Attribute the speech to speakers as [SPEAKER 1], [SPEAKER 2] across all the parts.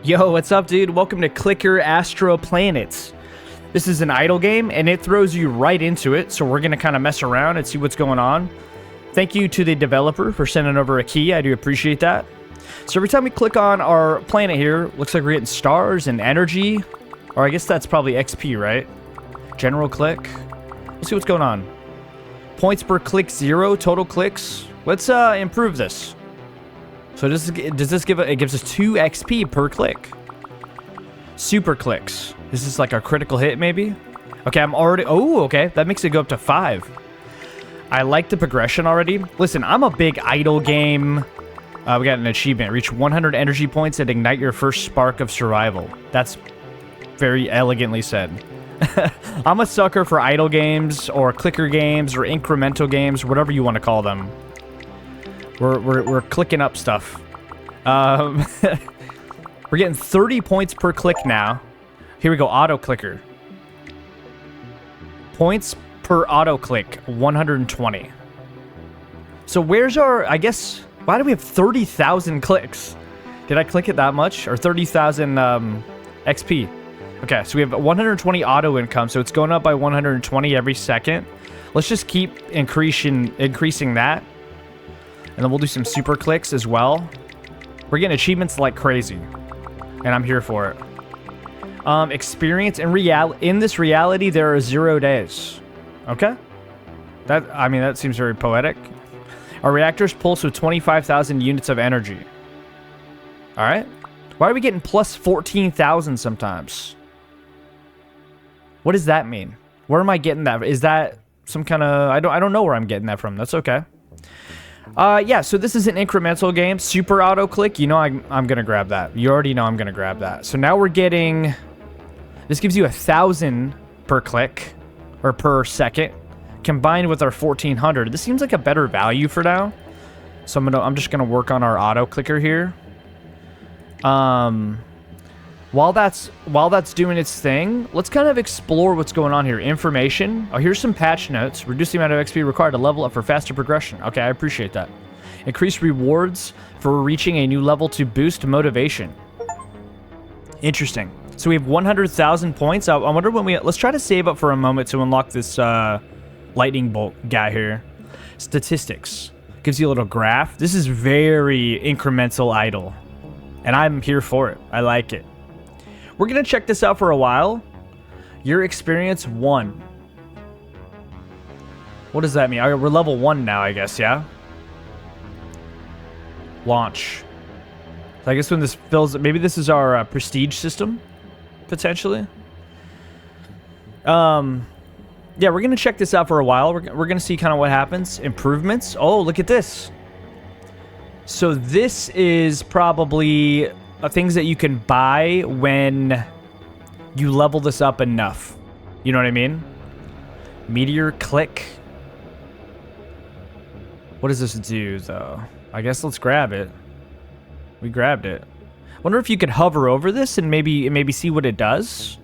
[SPEAKER 1] Yo, what's up, dude? Welcome to Clicker Astro Planets. This is an idle game, and it throws you right into it, so we're going to kind of mess around and see what's going on. Thank you to the developer for sending over a key. I do appreciate that. So every time we click on our planet here, looks like we're getting stars and energy. Or I guess that's probably XP, right? General click. Let's see what's going on. Points per click 0, total clicks. Let's improve this. So does this give it gives us 2 XP per click. Super clicks. Is this like a critical hit maybe? Okay, I'm already, oh, okay. That makes it go up to 5. I like the progression already. Listen, I'm a big idle game. We got an achievement. Reach 100 energy points and ignite your first spark of survival. That's very elegantly said. I'm a sucker for idle games or clicker games or incremental games, whatever you want to call them. We're clicking up stuff. We're getting 30 points per click now. Here we go, auto clicker. Points per auto click, 120. So where's our, I guess, why do we have 30,000 clicks? Did I click it that much? Or 30,000 XP? Okay, so we have 120 auto income, so it's going up by 120 every second. Let's just keep increasing that. And then we'll do some super clicks as well. We're getting achievements like crazy. And I'm here for it. Experience in this reality, there are 0 days. Okay? That seems very poetic. Our reactors pulse with 25,000 units of energy. Alright. Why are we getting plus 14,000 sometimes? What does that mean? Where am I getting that? Is that some kind of... I don't know where I'm getting that from. That's okay. Yeah, so this is an incremental game. Super auto click. You know I'm going to grab that. You already know I'm going to grab that. So now we're getting... This gives you 1,000 per click. Or per second. Combined with our 1,400. This seems like a better value for now. So I'm just going to work on our auto clicker here. While that's doing its thing, let's kind of explore what's going on here. Information. Oh, here's some patch notes. Reduce the amount of XP required to level up for faster progression. Okay, I appreciate that. Increase rewards for reaching a new level to boost motivation. Interesting. So we have 100,000 points. I wonder when let's try to save up for a moment to unlock this lightning bolt guy here. Statistics. Gives you a little graph. This is very incremental idle. And I'm here for it. I like it. We're going to check this out for a while. Your experience 1. What does that mean? We're level 1 now, I guess, yeah? Launch. So I guess when this fills... Maybe this is our prestige system, potentially. Yeah, we're going to check this out for a while. We're going to see kind of what happens. Improvements. Oh, look at this. So this is probably... things that you can buy when you level this up enough. You know what I mean? Meteor click. What does this do, though? I guess let's grab it. We grabbed it. Wonder if you could hover over this and maybe see what it does.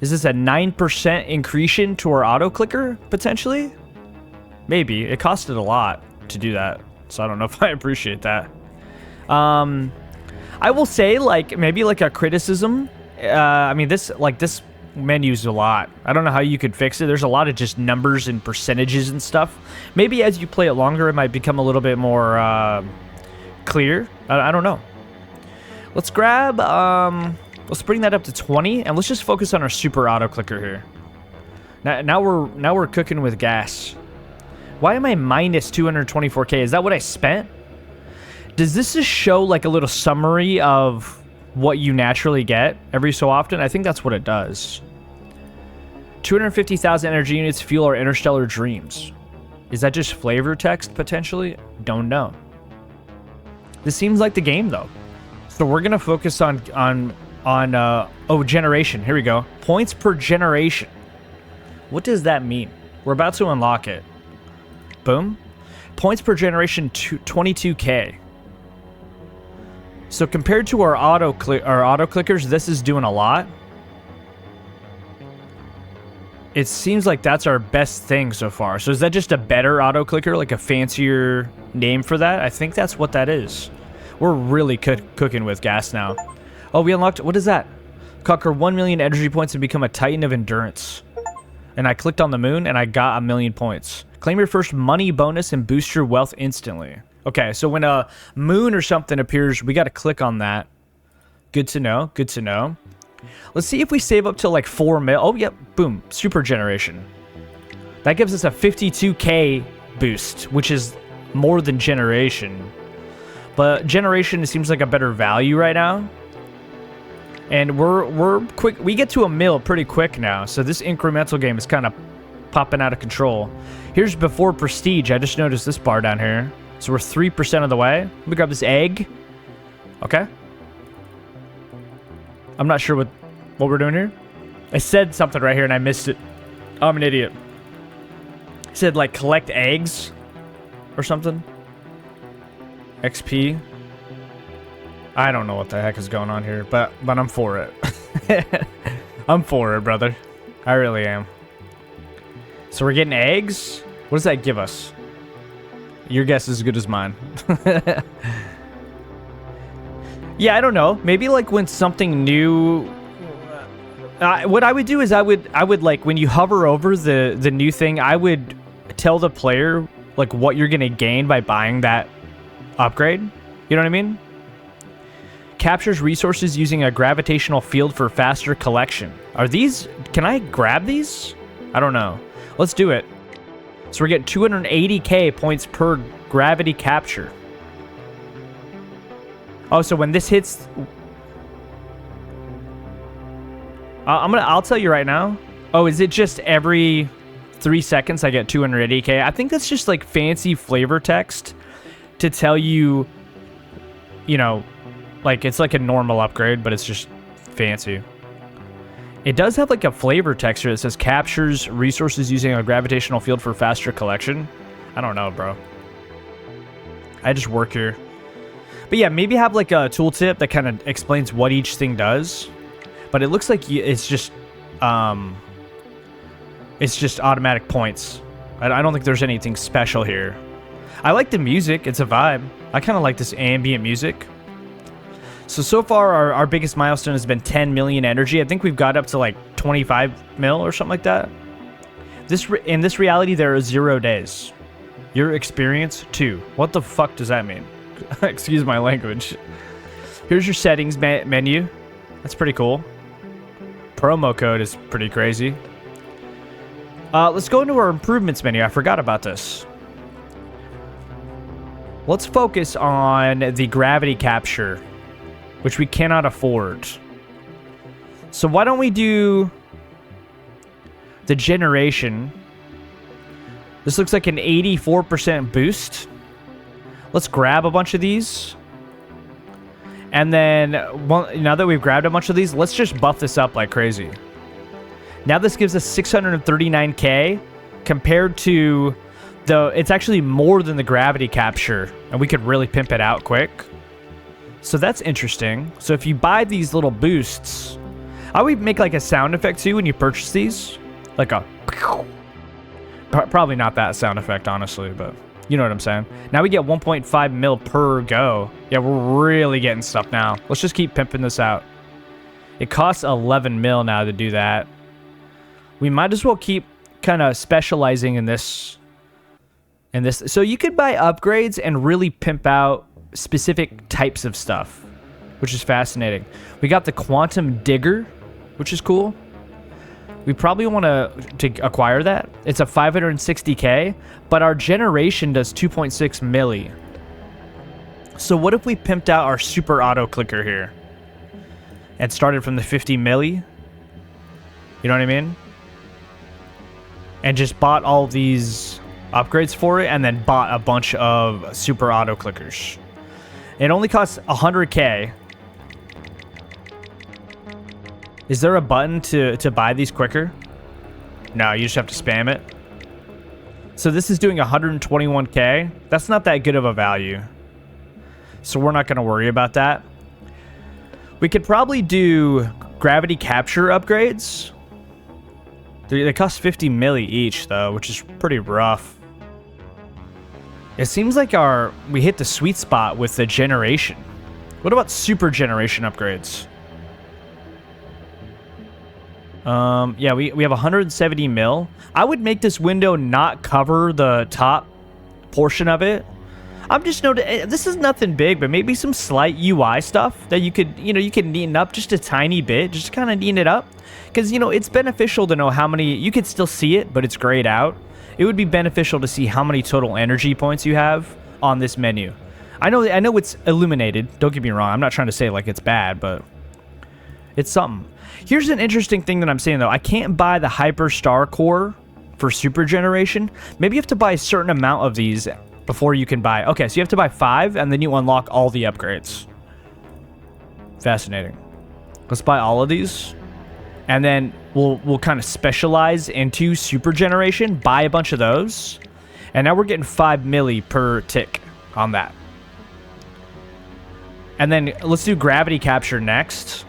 [SPEAKER 1] Is this a 9% increase to our auto clicker, potentially? Maybe. It costed a lot to do that, so I don't know if I appreciate that. I will say, like, maybe like a criticism. I mean, this menu's a lot. I don't know how you could fix it. There's a lot of just numbers and percentages and stuff. Maybe as you play it longer, it might become a little bit more clear. I don't know. Let's grab, let's bring that up to 20, and let's just focus on our super auto clicker here. Now we're cooking with gas. Why am I minus 224k? Is that what I spent? Does this just show like a little summary of what you naturally get every so often? I think that's what it does. 250,000 energy units fuel our interstellar dreams. Is that just flavor text potentially? Don't know. This seems like the game though. So we're gonna focus on generation. Here we go. Points per generation. What does that mean? We're about to unlock it. Boom. Points per generation 22k. So compared to our auto clickers, this is doing a lot. It seems like that's our best thing so far. So is that just a better auto clicker, like a fancier name for that? I think that's what that is. We're really cooking with gas now. Oh, we unlocked... What is that? Conquer 1 million energy points and become a Titan of Endurance. And I clicked on the moon and I got 1 million points. Claim your first money bonus and boost your wealth instantly. Okay, so when a moon or something appears, we got to click on that. Good to know. Good to know. Let's see if we save up to like 4 mil. Oh, yep. Boom. Super generation. That gives us a 52k boost, which is more than generation. But generation seems like a better value right now. And we're quick. We get to 1 mil pretty quick now. So this incremental game is kind of popping out of control. Here's before prestige. I just noticed this bar down here. So we're 3% of the way. Let me grab this egg. Okay. I'm not sure what we're doing here. I said something right here and I missed it. Oh, I'm an idiot. I said like collect eggs or something. XP. I don't know what the heck is going on here, but I'm for it. I'm for it, brother. I really am. So we're getting eggs. What does that give us? Your guess is as good as mine. Yeah, I don't know. Maybe like when something new. What I would do is I would like when you hover over the new thing, I would tell the player like what you're gonna gain by buying that upgrade. You know what I mean? Captures resources using a gravitational field for faster collection. Are these? Can I grab these? I don't know. Let's do it. So we're getting 280k points per gravity capture. Oh, so when this hits, I'll tell you right now. Oh, is it just every 3 seconds I get 280k? I think that's just like fancy flavor text to tell you, you know, like it's like a normal upgrade, but it's just fancy. It does have like a flavor text here that says captures resources using a gravitational field for faster collection. I don't know, bro. I just work here. But yeah, maybe have like a tooltip that kind of explains what each thing does. But it looks like it's just automatic points. I don't think there's anything special here. I like the music. It's a vibe. I kind of like this ambient music. So far, our biggest milestone has been 10 million energy. I think we've got up to like 25 mil or something like that. In this reality, there are 0 days. Your experience, 2. What the fuck does that mean? Excuse my language. Here's your settings menu. That's pretty cool. Promo code is pretty crazy. Let's go into our improvements menu. I forgot about this. Let's focus on the gravity capture, which we cannot afford. So why don't we do the generation? This looks like an 84% boost. Let's grab a bunch of these. And then, now that we've grabbed a bunch of these, let's just buff this up like crazy. Now this gives us 639k compared to it's actually more than the gravity capture. And we could really pimp it out quick. So that's interesting. So if you buy these little boosts, I would make like a sound effect too when you purchase these. Like a... Probably not that sound effect, honestly, but you know what I'm saying. Now we get 1.5 mil per go. Yeah, we're really getting stuff now. Let's just keep pimping this out. It costs 11 mil now to do that. We might as well keep kind of specializing in this. So you could buy upgrades and really pimp out specific types of stuff, which is fascinating. We got the quantum digger, which is cool. We probably want to acquire that. It's a 560k, but our generation does 2.6 milli. So what if we pimped out our super auto clicker here and started from the 50 milli? You know what I mean? And just bought all these upgrades for it and then bought a bunch of super auto clickers. It only costs 100k. Is there a button to buy these quicker? No, you just have to spam it. So this is doing 121k. That's not that good of a value. So we're not going to worry about that. We could probably do gravity capture upgrades. They cost 50 milli each, though, which is pretty rough. It seems like we hit the sweet spot with the generation. What about super generation upgrades? Yeah, we have 170 mil. I would make this window not cover the top portion of it. I'm just noting, this is nothing big, but maybe some slight UI stuff that you could, you can neaten up just a tiny bit, just kind of neaten it up. Because, it's beneficial to know how many, you could still see it, but it's grayed out. It would be beneficial to see how many total energy points you have on this menu. I know it's illuminated, don't get me wrong, I'm not trying to say like it's bad, but it's something. Here's an interesting thing that I'm saying though, I can't buy the Hyper Star Core for super generation. Maybe you have to buy a certain amount of these before you can buy. Okay, so you have to buy 5 and then you unlock all the upgrades. Fascinating. Let's buy all of these. And then we'll kind of specialize into super generation, buy a bunch of those. And now we're getting 5 milli per tick on that. And then let's do gravity capture next.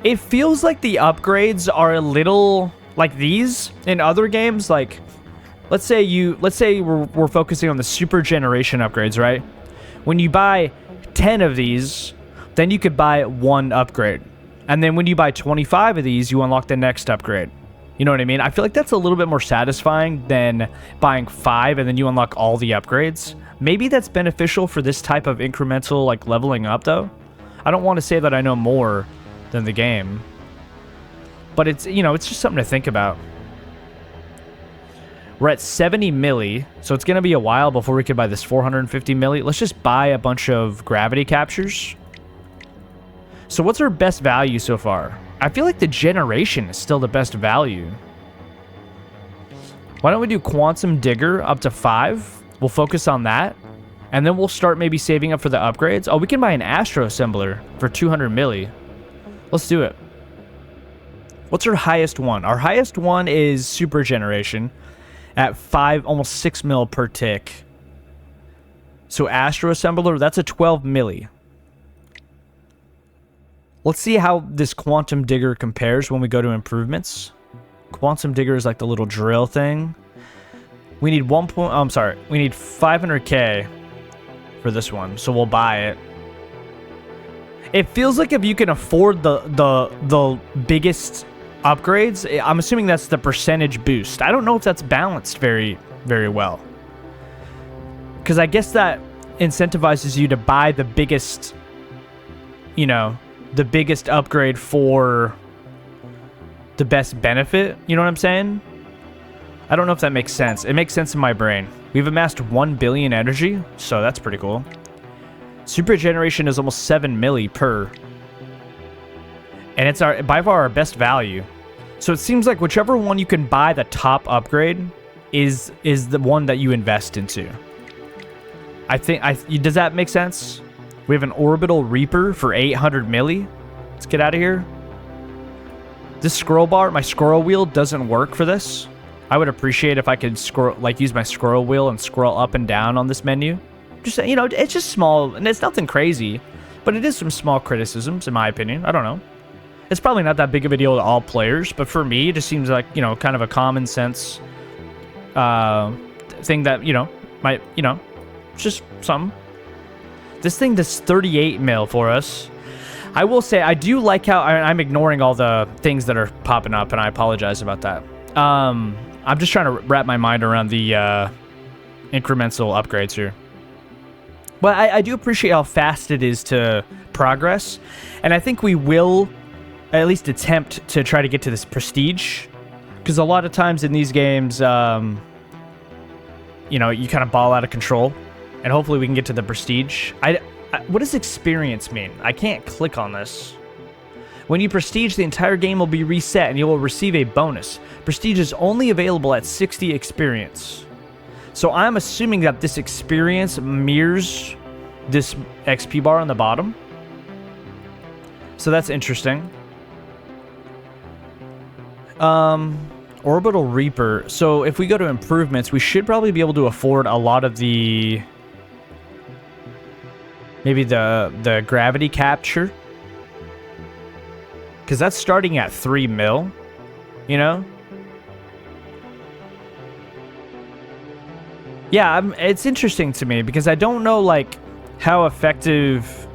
[SPEAKER 1] It feels like the upgrades are a little like these in other games. Like, let's say we're focusing on the super generation upgrades, right? When you buy 10 of these, then you could buy 1 upgrade. And then when you buy 25 of these, you unlock the next upgrade. You know what I mean? I feel like that's a little bit more satisfying than buying 5 and then you unlock all the upgrades. Maybe that's beneficial for this type of incremental like leveling up though. I don't want to say that I know more than the game. But it's, it's just something to think about. We're at 70 milli, so it's going to be a while before we can buy this 450 milli. Let's just buy a bunch of gravity captures. So what's our best value so far? I feel like the generation is still the best value. Why don't we do Quantum Digger up to 5? We'll focus on that. And then we'll start maybe saving up for the upgrades. Oh, we can buy an Astro assembler for 200 milli. Let's do it. What's our highest one? Our highest one is super generation at 5, almost 6 mil per tick. So Astro assembler, that's a 12 milli. Let's see how this Quantum Digger compares when we go to improvements. Quantum Digger is like the little drill thing. We need we need 500k for this one, so we'll buy it. It feels like if you can afford the biggest upgrades, I'm assuming that's the percentage boost. I don't know if that's balanced very, very well. Because I guess that incentivizes you to buy the biggest, the biggest upgrade for the best benefit. You know what I'm saying? I don't know if that makes sense. It makes sense in my brain. We've amassed 1 billion energy, so that's pretty cool. Super generation is almost 7 milli per. And it's by far our best value. So it seems like whichever one you can buy the top upgrade is the one that you invest into. I think, does that make sense? We have an Orbital Reaper for 800 milli. Let's get out of here. This scroll bar, my scroll wheel doesn't work for this. I would appreciate if I could use my scroll wheel and scroll up and down on this menu. Just, it's just small, and it's nothing crazy, but it is some small criticisms, in my opinion. I don't know. It's probably not that big of a deal to all players, but for me, it just seems like, kind of a common sense thing that, might, it's just something. This thing does 38 mil for us. I will say, I do like how I'm ignoring all the things that are popping up, and I apologize about that. I'm just trying to wrap my mind around the incremental upgrades here. But I do appreciate how fast it is to progress, and I think we will at least attempt to try to get to this prestige, because a lot of times in these games, you kind of ball out of control, and hopefully we can get to the prestige. What does experience mean? I can't click on this. When you prestige, the entire game will be reset and you will receive a bonus. Prestige is only available at 60 experience. So I'm assuming that this experience mirrors this XP bar on the bottom. So that's interesting. Orbital Reaper. So if we go to improvements, we should probably be able to afford a lot of the... maybe the gravity capture. Because that's starting at 3 mil, Yeah, it's interesting to me because I don't know, like, how effective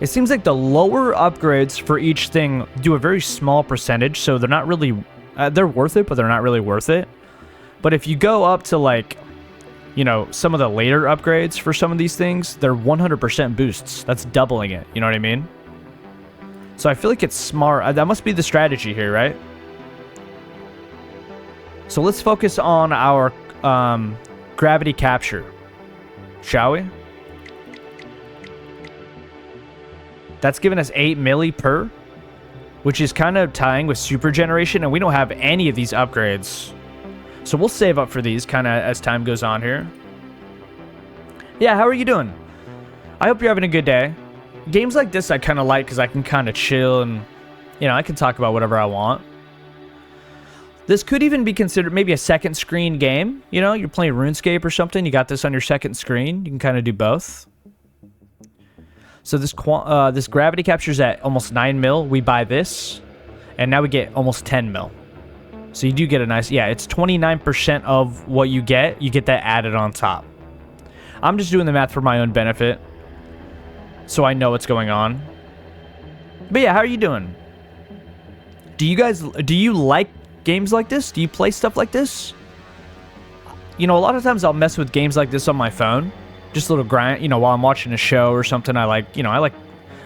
[SPEAKER 1] It seems like the lower upgrades for each thing do a very small percentage, so they're not really... they're worth it, but they're not really worth it. But if you go up to, like, you know, some of the later upgrades for some of these things, they're 100% boosts. That's doubling it, you know what I mean? So I feel like it's smart. That must be the strategy here, right? So let's focus on our gravity capture, shall we? That's giving us 8 milli per, which is kind of tying with super generation, and we don't have any of these upgrades. So we'll save up for these kind of as time goes on here. Yeah, how are you doing? I hope you're having a good day. Games like this I kind of like because I can kind of chill and, you know, I can talk about whatever I want. This could even be considered maybe a second screen game. You know, you're playing RuneScape or something. You got this on your second screen. You can kind of do both. So this this gravity capture's at almost 9 mil. We buy this, and now we get almost 10 mil. So you do get a nice, yeah, it's 29% of what you get that added on top. I'm just doing the math for my own benefit, so I know what's going on. But yeah, how are you doing? Do you like games like this? Do you play stuff like this? You know, a lot of times I'll mess with games like this on my phone. Just a little grind, you know, while I'm watching a show or something. I like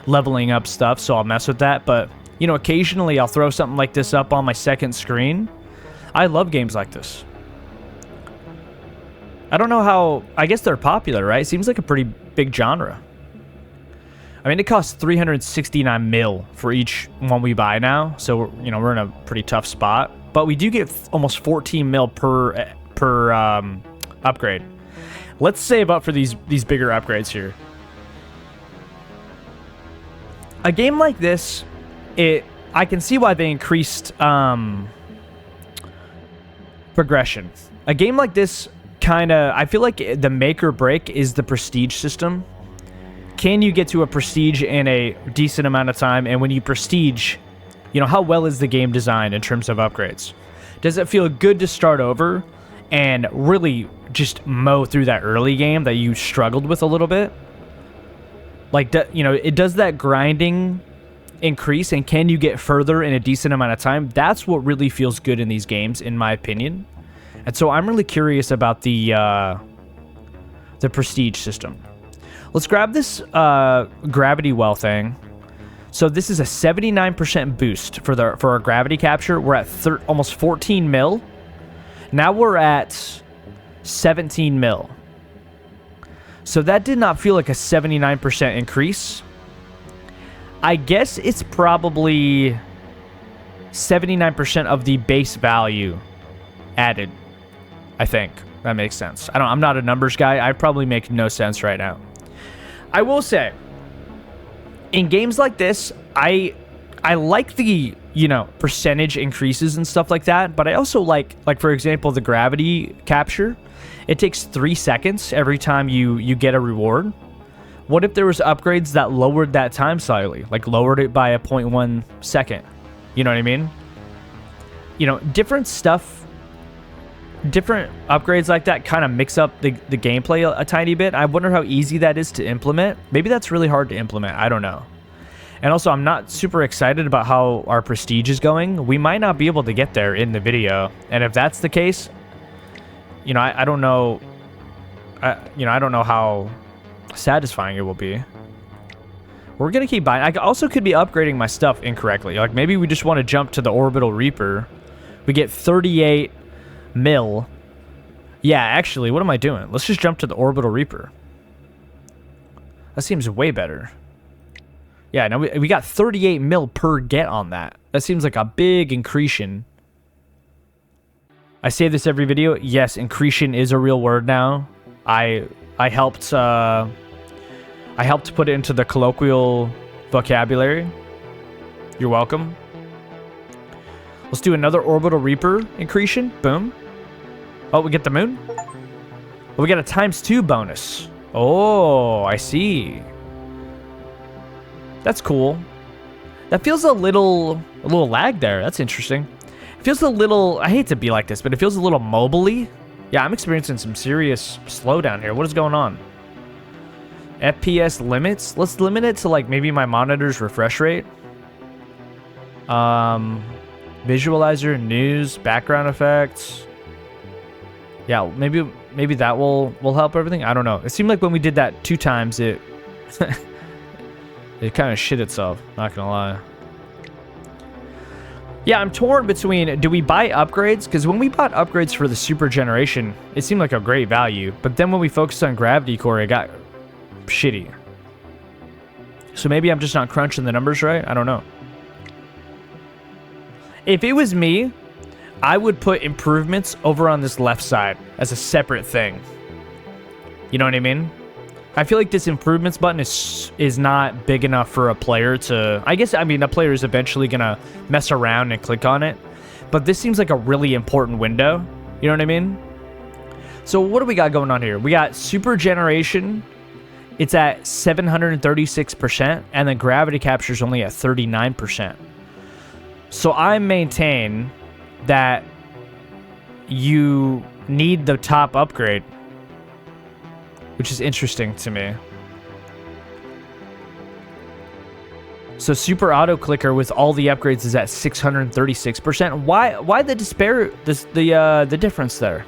[SPEAKER 1] leveling up stuff, so I'll mess with that. But, you know, occasionally I'll throw something like this up on my second screen. I love games like this. I don't know how... I guess they're popular, right? Seems like a pretty big genre. I mean, it costs 369 mil for each one we buy now. So, you know, we're in a pretty tough spot. But we do get almost 14 mil per upgrade. Let's save up for these bigger upgrades here. A game like this, I can see why they increased... progression. A game like this I feel like the make or break is the prestige system. Can you get to a prestige in a decent amount of time? And when you prestige, you know, how well is the game designed in terms of upgrades? Does it feel good to start over and really just mow through that early game that you struggled with a little bit? Like, you know, does that grinding increase, and can you get further in a decent amount of time? That's what really feels good in these games, in my opinion. And so I'm really curious about the prestige system. Let's grab this gravity well thing. So this is a 79% boost for our gravity capture. We're at almost 14 mil. Now we're at 17 mil. So that did not feel like a 79% increase. I guess it's probably 79% of the base value added. I think that makes sense. I'm not a numbers guy. I probably make no sense right now. I will say, in games like this, I like the, you know, percentage increases and stuff like that, but I also like for example, the gravity capture. It takes 3 seconds every time you get a reward. What if there was upgrades that lowered that time slightly, like lowered it by a 0.1 second? You know what I mean? You know, different stuff, different upgrades like that kind of mix up the gameplay a tiny bit. I wonder how easy that is to implement. Maybe that's really hard to implement. I don't know. And also, I'm not super excited about how our prestige is going. We might not be able to get there in the video. And if that's the case, you know, I don't know. I don't know how satisfying it will be. We're gonna keep buying. I also could be upgrading my stuff incorrectly. Like, maybe we just want to jump to the Orbital Reaper. We get 38 mil. Yeah, actually, what am I doing? Let's just jump to the Orbital Reaper. That seems way better. Yeah, now we got 38 mil per get on that. That seems like a big incretion. I say this every video. Yes, incretion is a real word now. I helped put it into the colloquial vocabulary. You're welcome. Let's do another Orbital Reaper incretion. Boom. Oh, we get the moon? Oh, we got a ×2 bonus. Oh, I see. That's cool. That feels a little lag there. That's interesting. It feels a little, I hate to be like this, but it feels a little mobile-y. Yeah, I'm experiencing some serious slowdown here. What is going on? FPS limits. Let's limit it to like maybe my monitor's refresh rate. Visualizer, news, background effects. Yeah, maybe that will help everything. I don't know. It seemed like when we did that 2 times, it it kind of shit itself. Not gonna lie. Yeah, I'm torn between, do we buy upgrades? Because when we bought upgrades for the Super Generation, it seemed like a great value. But then when we focused on Gravity Core, it got shitty. So maybe I'm just not crunching the numbers right? I don't know. If it was me, I would put improvements over on this left side as a separate thing. You know what I mean? I feel like this improvements button is not big enough for a player to... I mean, a player is eventually going to mess around and click on it. But this seems like a really important window. You know what I mean? So what do we got going on here? We got Super Generation. It's at 736%. And then Gravity Capture is only at 39%. So I maintain that you need the top upgrade, which is interesting to me. So Super Auto Clicker with all the upgrades is at 636%. Why the the difference there?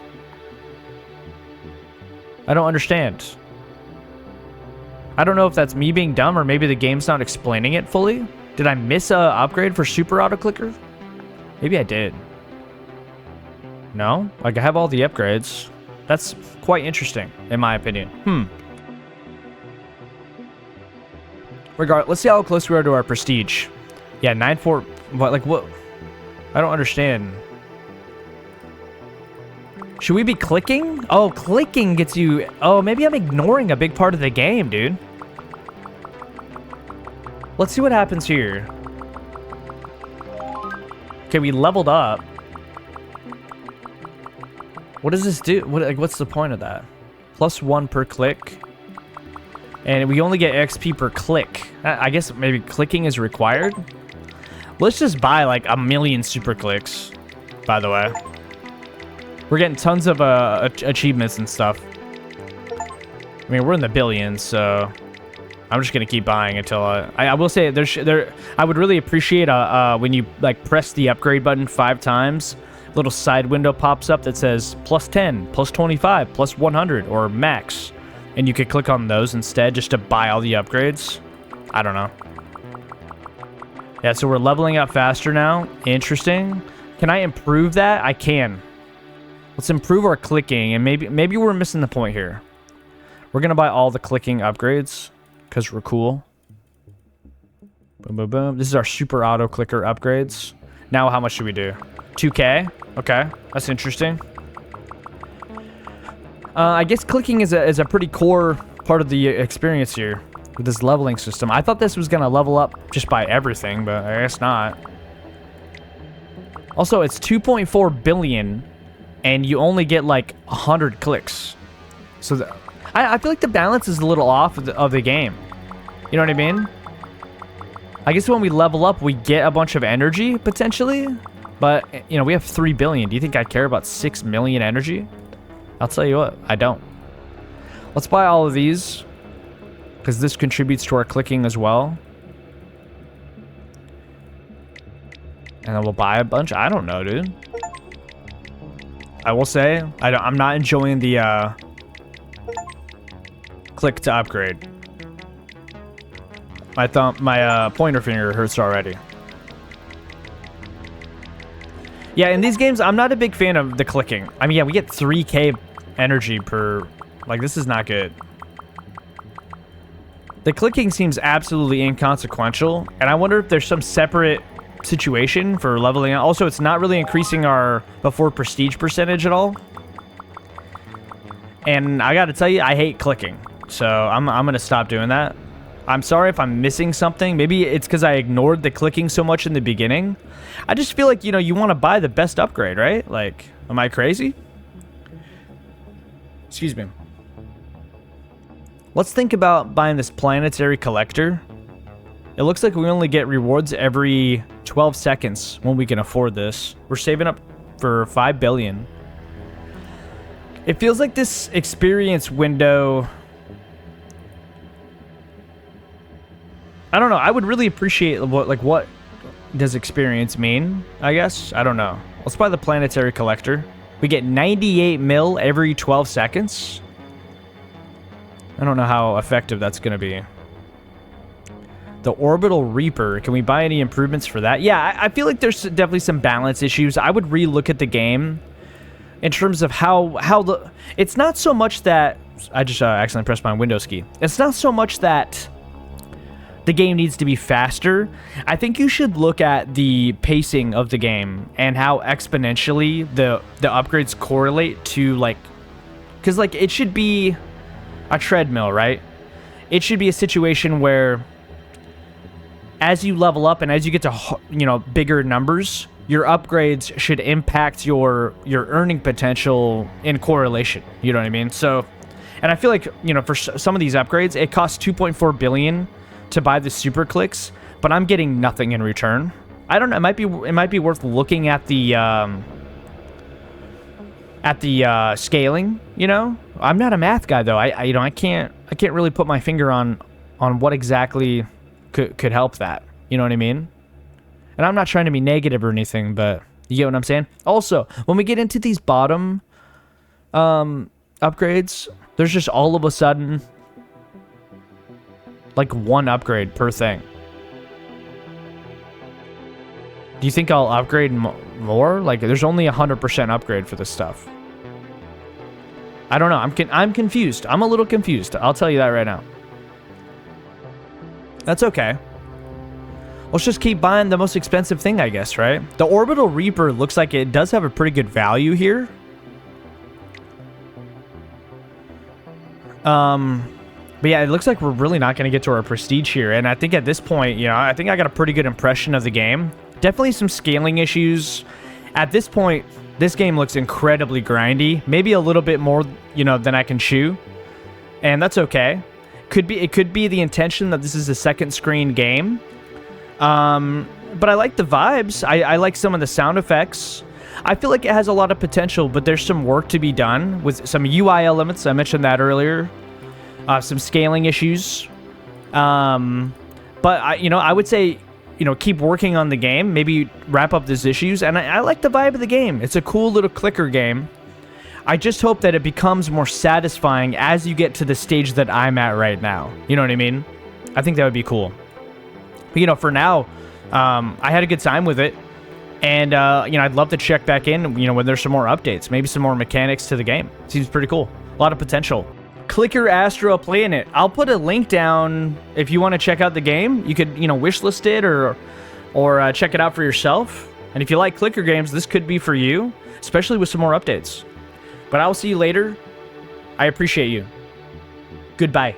[SPEAKER 1] I don't understand. I don't know if that's me being dumb or maybe the game's not explaining it fully. Did I miss a upgrade for Super Auto Clicker? Maybe I did. No? Like, I have all the upgrades. That's quite interesting, in my opinion. Regardless, let's see how close we are to our prestige. Yeah, 9-4. What? Like, what? I don't understand. Should we be clicking? Oh, clicking gets you... Oh, maybe I'm ignoring a big part of the game, dude. Let's see what happens here. Okay, we leveled up. What does this do? What's the point of that? +1 per click. And we only get XP per click. I guess maybe clicking is required. Let's just buy like 1,000,000 super clicks, by the way. We're getting tons of achievements and stuff. I mean, we're in the billions, so I'm just gonna keep buying until I will say I would really appreciate when you like press the upgrade button 5 times, a little side window pops up that says +10, +25, +100, or max, and you could click on those instead just to buy all the upgrades. I don't know. Yeah, so we're leveling up faster now. Interesting. Can I improve that? I can. Let's improve our clicking, and maybe we're missing the point here. We're gonna buy all the clicking upgrades because we're cool. Boom, boom, boom. This is our Super Auto Clicker upgrades. Now, how much should we do? 2K. Okay, that's interesting. I guess clicking is a pretty core part of the experience here with this leveling system. I thought this was gonna level up just by everything, but I guess not. Also, it's 2.4 billion, and you only get like 100 clicks. So I feel like the balance is a little off of the game. You know what I mean? I guess when we level up, we get a bunch of energy, potentially. But, you know, we have 3 billion. Do you think I care about 6 million energy? I'll tell you what, I don't. Let's buy all of these, because this contributes to our clicking as well. And then we'll buy a bunch. I don't know, dude. I will say, I'm not enjoying the click to upgrade. My pointer finger hurts already. Yeah, in these games, I'm not a big fan of the clicking. I mean, yeah, we get 3k energy per... Like, this is not good. The clicking seems absolutely inconsequential, and I wonder if there's some separate situation for leveling up. Also, it's not really increasing our before prestige percentage at all. And I gotta tell you, I hate clicking. So I'm gonna stop doing that. I'm sorry if I'm missing something. Maybe it's because I ignored the clicking so much in the beginning. I just feel like, you know, you want to buy the best upgrade, right? Like, am I crazy? Excuse me. Let's think about buying this planetary collector. It looks like we only get rewards every 12 seconds when we can afford this. We're saving up for 5 billion. It feels like this experience window I don't know. I would really appreciate what does experience mean, I guess? I don't know. Let's buy the planetary collector. We get 98 mil every 12 seconds. I don't know how effective that's going to be. The orbital reaper. Can we buy any improvements for that? Yeah, I feel like there's definitely some balance issues. I would re-look at the game in terms of how the... It's not so much that... I just accidentally pressed my Windows key. It's not so much that the game needs to be faster. I think you should look at the pacing of the game and how exponentially the upgrades correlate to, like... Because, like, it should be a treadmill, right? It should be a situation where as you level up and as you get to, you know, bigger numbers, your upgrades should impact your earning potential in correlation. You know what I mean? So, and I feel like, you know, for some of these upgrades, it costs 2.4 billion to buy the super clicks, but I'm getting nothing in return. I don't know. It might be worth looking at the scaling. You know, I'm not a math guy though. I can't really put my finger on what exactly could help that. You know what I mean? And I'm not trying to be negative or anything, but you get what I'm saying? Also, when we get into these bottom upgrades, there's just all of a sudden like one upgrade per thing. Do you think I'll upgrade more? Like, there's only 100% upgrade for this stuff. I don't know. I'm confused. I'm a little confused. I'll tell you that right now. That's okay. Let's just keep buying the most expensive thing, I guess, right? The Orbital Reaper looks like it does have a pretty good value here. But yeah, it looks like we're really not going to get to our prestige here. And I think at this point, you know, I think I got a pretty good impression of the game. Definitely some scaling issues. At this point, this game looks incredibly grindy. Maybe a little bit more, you know, than I can chew. And that's okay. It could be the intention that this is a second screen game. But I like the vibes. I like some of the sound effects. I feel like it has a lot of potential, but there's some work to be done with some UI elements. I mentioned that earlier. Some scaling issues. But I would say, you know, keep working on the game. Maybe wrap up these issues. And I like the vibe of the game. It's a cool little clicker game. I just hope that it becomes more satisfying as you get to the stage that I'm at right now. You know what I mean? I think that would be cool. But, you know, for now, I had a good time with it. And, you know, I'd love to check back in, you know, when there's some more updates. Maybe some more mechanics to the game. Seems pretty cool. A lot of potential. Clicker Astro playing it. I'll put a link down if you want to check out the game. You could, you know, wishlist it or check it out for yourself. And if you like clicker games, this could be for you, especially with some more updates. But I'll see you later. I appreciate you. Goodbye.